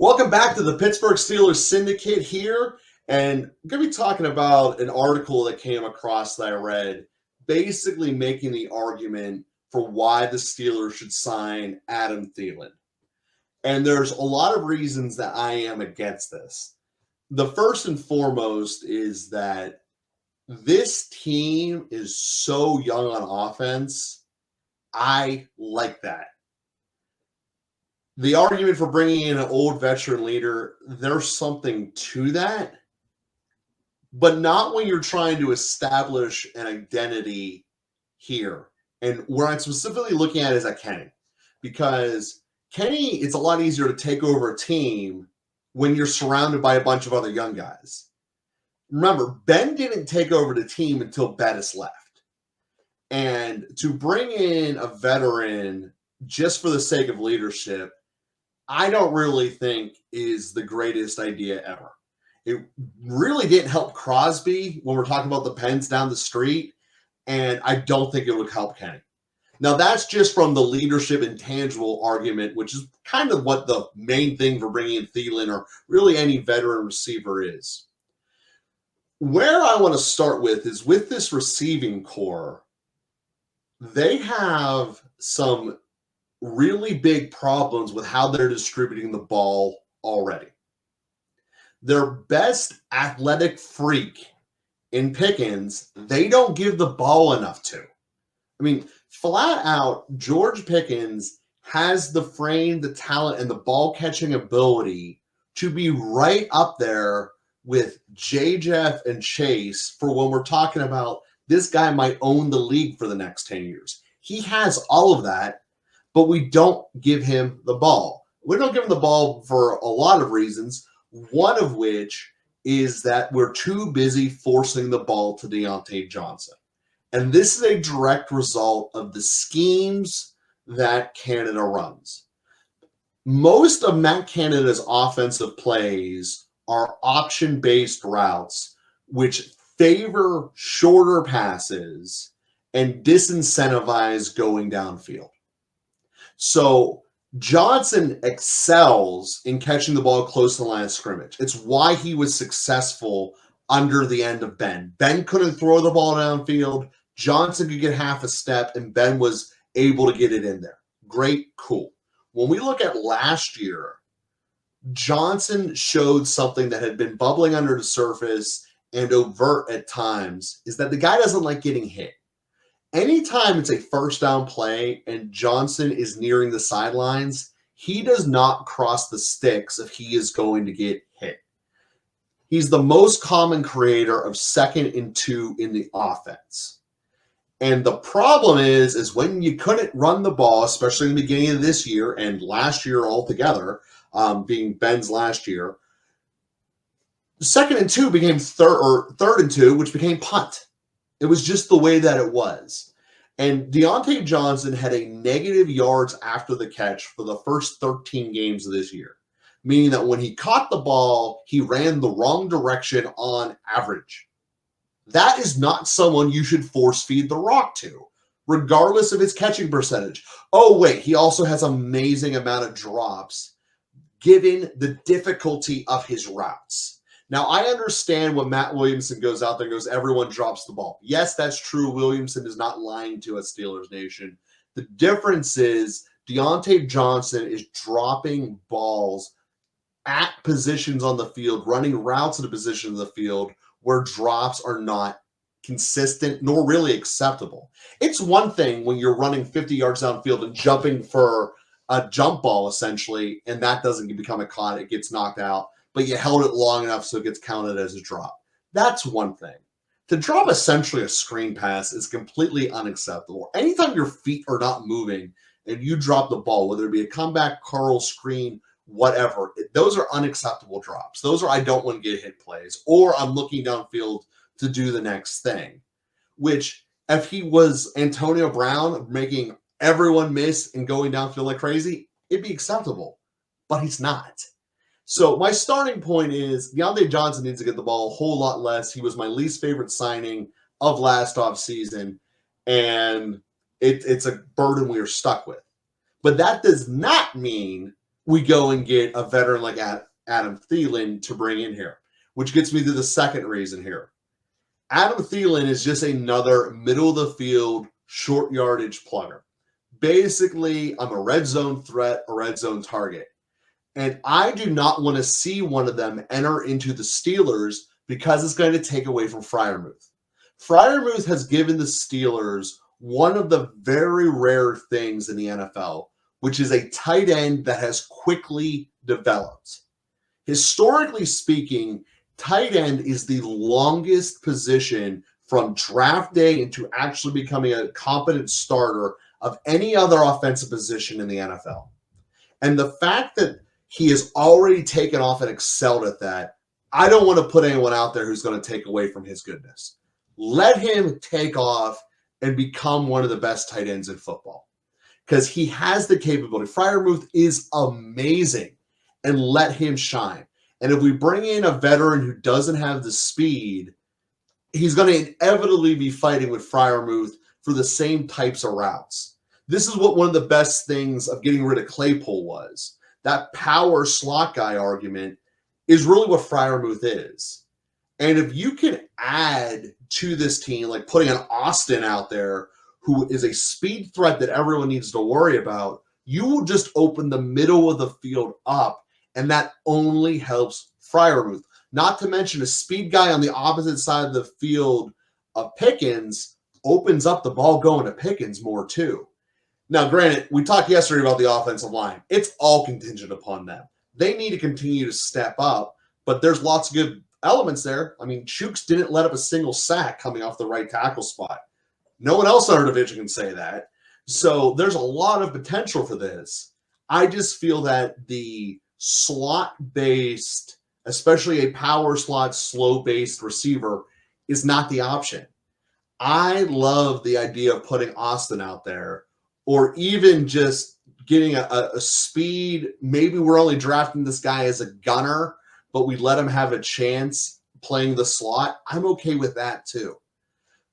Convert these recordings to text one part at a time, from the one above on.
Welcome back to the Pittsburgh Steelers Syndicate here. And I'm going to be talking about an article that came across that I read, basically making the argument for why the Steelers should sign Adam Thelien. And there's a lot of reasons that I am against this. The first and foremost is that this team is so young on offense. I like that. The argument for bringing in an old veteran leader, there's something to that, but not when you're trying to establish an identity here. And where I'm specifically looking at is at Kenny, because Kenny, it's a lot easier to take over a team when you're surrounded by a bunch of other young guys. Remember, Ben didn't take over the team until Bettis left. And to bring in a veteran just for the sake of leadership, I don't really think is the greatest idea ever. It really didn't help Crosby when we're talking about the Pens down the street, and I don't think it would help Kenny. Now, that's just from the leadership intangible argument, which is kind of what the main thing for bringing in Thelien or really any veteran receiver is. Where I want to start with is with this receiving core, they have some really big problems with how they're distributing the ball already. Their best athletic freak in Pickens, they don't give the ball enough to. I mean, flat out, George Pickens has the frame, the talent, and the ball catching ability to be right up there with J. Jeff and Chase for when we're talking about this guy might own the league for the next 10 years. He has all of that, but we don't give him the ball. We don't give him the ball for a lot of reasons, one of which is that we're too busy forcing the ball to Dianttee Johnson. And this is a direct result of the schemes that Canada runs. Most of Matt Canada's offensive plays are option-based routes, which favor shorter passes and disincentivize going downfield. So Johnson excels in catching the ball close to the line of scrimmage. It's why he was successful under the end of Ben. Ben couldn't throw the ball downfield. Johnson could get half a step, and Ben was able to get it in there. Great, cool. When we look at last year, Johnson showed something that had been bubbling under the surface and overt at times, is that the guy doesn't like getting hit. Anytime it's a first down play and Johnson is nearing the sidelines, he does not cross the sticks if he is going to get hit. He's the most common creator of 2nd and 2 in the offense. And the problem is when you couldn't run the ball, especially in the beginning of this year and last year altogether, being Ben's last year, 2nd and 2 became 3rd and 2, which became punt. It was just the way that it was. And Dianttee Johnson had a negative yards after the catch for the first 13 games of this year, meaning that when he caught the ball, he ran the wrong direction on average. That is not someone you should force feed the rock to, regardless of his catching percentage. Oh, wait, he also has an amazing amount of drops given the difficulty of his routes. Now, I understand when Matt Williamson goes out there and goes, everyone drops the ball. Yes, that's true. Williamson is not lying to us, Steelers Nation. The difference is Dianttee Johnson is dropping balls at positions on the field, running routes at a position of the field where drops are not consistent nor really acceptable. It's one thing when you're running 50 yards downfield and jumping for a jump ball, essentially, and that doesn't become a caught, it gets knocked out, but you held it long enough so it gets counted as a drop. That's one thing. To drop essentially a screen pass is completely unacceptable. Anytime your feet are not moving and you drop the ball, whether it be a comeback, curl, screen, whatever, those are unacceptable drops. Those are I don't want to get hit plays, or I'm looking downfield to do the next thing, which if he was Antonio Brown making everyone miss and going downfield like crazy, it'd be acceptable, but he's not. So my starting point is Dianttee Johnson needs to get the ball a whole lot less. He was my least favorite signing of last offseason, and it's a burden we are stuck with. But that does not mean we go and get a veteran like Adam Thelien to bring in here, which gets me to the second reason here. Adam Thelien is just another middle of the field short yardage plugger. Basically, I'm a red zone threat, a red zone target. And I do not want to see one of them enter into the Steelers because it's going to take away from Freiermuth. Freiermuth has given the Steelers one of the very rare things in the NFL, which is a tight end that has quickly developed. Historically speaking, tight end is the longest position from draft day into actually becoming a competent starter of any other offensive position in the NFL. And the fact that he has already taken off and excelled at that, I don't want to put anyone out there who's going to take away from his goodness. Let him take off and become one of the best tight ends in football because he has the capability. Freiermuth is amazing, and let him shine. And if we bring in a veteran who doesn't have the speed, he's going to inevitably be fighting with Freiermuth for the same types of routes. This is what one of the best things of getting rid of Claypool was. That power slot guy argument is really what Freiermuth is. And if you can add to this team, like putting an Austin out there who is a speed threat that everyone needs to worry about, you will just open the middle of the field up, and that only helps Freiermuth. Not to mention a speed guy on the opposite side of the field of Pickens opens up the ball going to Pickens more too. Now, granted, we talked yesterday about the offensive line. It's all contingent upon them. They need to continue to step up, but there's lots of good elements there. I mean, Chooks didn't let up a single sack coming off the right tackle spot. No one else in our division can say that. So there's a lot of potential for this. I just feel that the slot-based, especially a power slot, slow-based receiver is not the option. I love the idea of putting Austin out there, or even just getting a speed. Maybe we're only drafting this guy as a gunner, but we let him have a chance playing the slot. I'm okay with that too.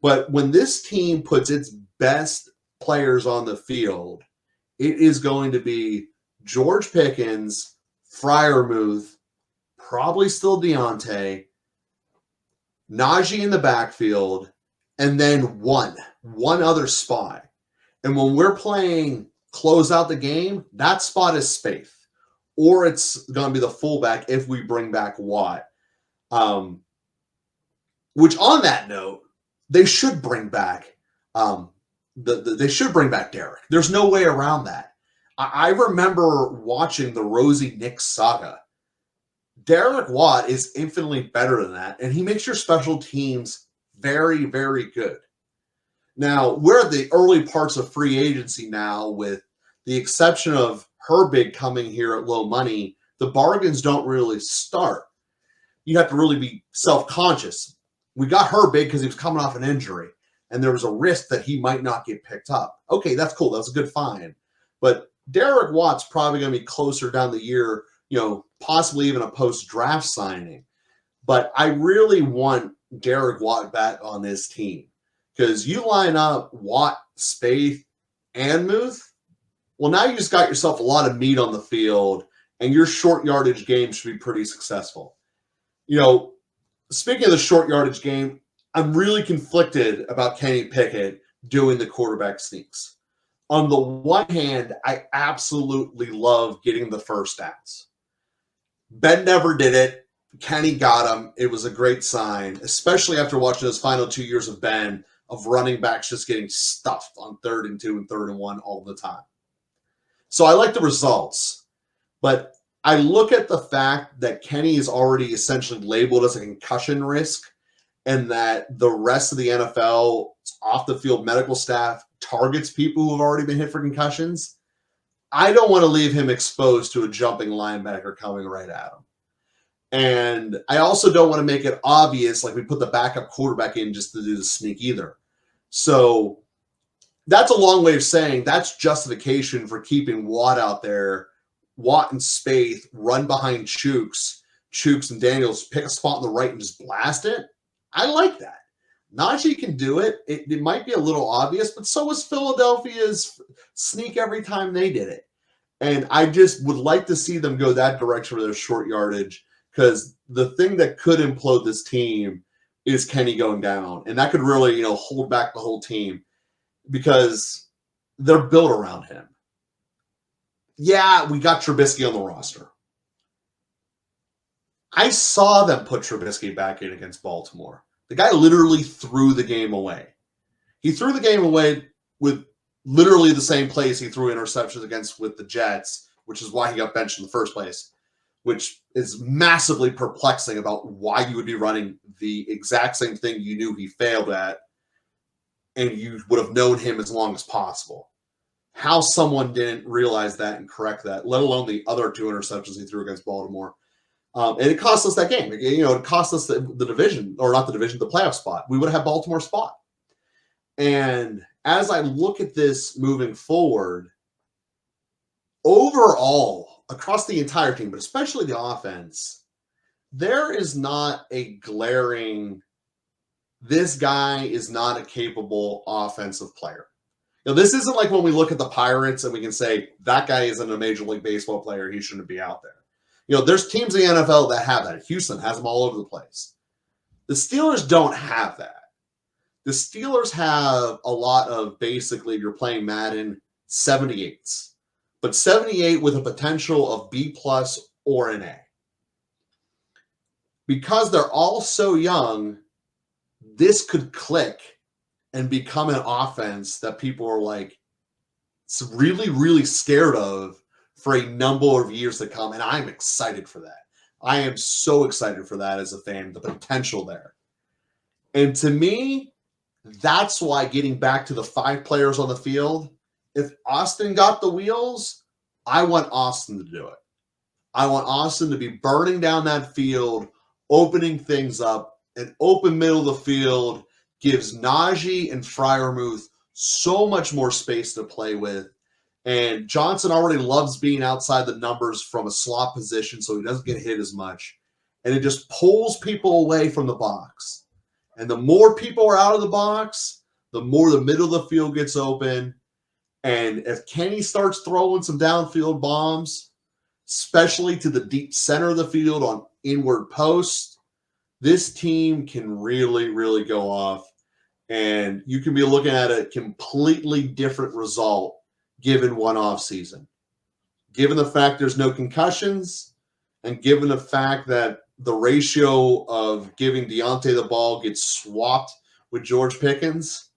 But when this team puts its best players on the field, it is going to be George Pickens, Freiermuth, probably still Dianttee, Najee in the backfield, and then one other spot. And when we're playing close out the game, that spot is Spaeth. Or it's going to be the fullback if we bring back Watt. Which, on that note, they should bring back they should bring back Derrick. There's no way around that. I remember watching the Rosie Nick saga. Derrick Watt is infinitely better than that, and he makes your special teams very, very good. Now, we're at the early parts of free agency now, with the exception of Herbig coming here at low money. The bargains don't really start. You have to really be self-conscious. We got Herbig because he was coming off an injury, and there was a risk that he might not get picked up. Okay, that's cool. That's a good find. But Derrick Watt's probably going to be closer down the year, possibly even a post-draft signing. But I really want Derrick Watt back on this team. Because you line up Watt, Spaeth, and Muth, well, now you just got yourself a lot of meat on the field, and your short yardage game should be pretty successful. Speaking of the short yardage game, I'm really conflicted about Kenny Pickett doing the quarterback sneaks. On the one hand, I absolutely love getting the first downs. Ben never did it. Kenny got him. It was a great sign, especially after watching those final 2 years of Ben, of running backs just getting stuffed on 3rd and 2 and 3rd and 1 all the time. So I like the results, but I look at the fact that Kenny is already essentially labeled as a concussion risk, and that the rest of the NFL off the field medical staff targets people who have already been hit for concussions. I don't want to leave him exposed to a jumping linebacker coming right at him. And I also don't want to make it obvious, like we put the backup quarterback in just to do the sneak either. So that's a long way of saying that's justification for keeping Watt out there. Watt and Spaeth run behind Chooks and Daniels, pick a spot on the right and just blast it. I like that. Najee can do it. It might be a little obvious, but so was Philadelphia's sneak every time they did it. And I just would like to see them go that direction with their short yardage, because the thing that could implode this team is Kenny going down. And that could really, hold back the whole team, because they're built around him. Yeah, we got Tribisky on the roster. I saw them put Tribisky back in against Baltimore. The guy literally threw the game away. He threw the game away with literally the same plays he threw interceptions against with the Jets, which is why he got benched in the first place, which is massively perplexing about why you would be running the exact same thing you knew he failed at, and you would have known him as long as possible. How someone didn't realize that and correct that, let alone the other 2 interceptions he threw against Baltimore. And it cost us that game. It cost us the division, or not the division, the playoff spot. We would have had Baltimore spot. And as I look at this moving forward, overall, across the entire team, but especially the offense, there is not a glaring, this guy is not a capable offensive player. This isn't like when we look at the Pirates and we can say, that guy isn't a Major League Baseball player, he shouldn't be out there. There's teams in the NFL that have that. Houston has them all over the place. The Steelers don't have that. The Steelers have a lot of, basically, if you're playing Madden, 78s. But 78 with a potential of B+ or an A. Because they're all so young, this could click and become an offense that people are like really, really scared of for a number of years to come. And I'm excited for that. I am so excited for that as a fan, the potential there. And to me, that's why, getting back to the 5 players on the field, if Austin got the wheels, I want Austin to do it. I want Austin to be burning down that field, opening things up. An open middle of the field gives Najee and Freiermuth so much more space to play with. And Johnson already loves being outside the numbers from a slot position, so he doesn't get hit as much. And it just pulls people away from the box. And the more people are out of the box, the more the middle of the field gets open. And if Kenny starts throwing some downfield bombs, especially to the deep center of the field on inward post, this team can really, really go off. And you can be looking at a completely different result given one off season. Given the fact there's no concussions, and given the fact that the ratio of giving Dianttee the ball gets swapped with George Pickens,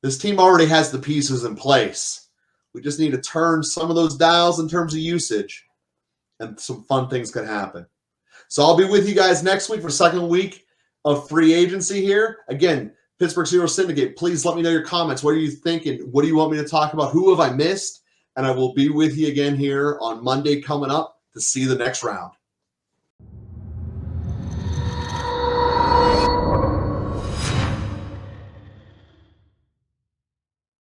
this team already has the pieces in place. We just need to turn some of those dials in terms of usage, and some fun things can happen. So I'll be with you guys next week for second week of free agency here. Again, Pittsburgh Steelers Syndicate, please let me know your comments. What are you thinking? What do you want me to talk about? Who have I missed? And I will be with you again here on Monday coming up to see the next round.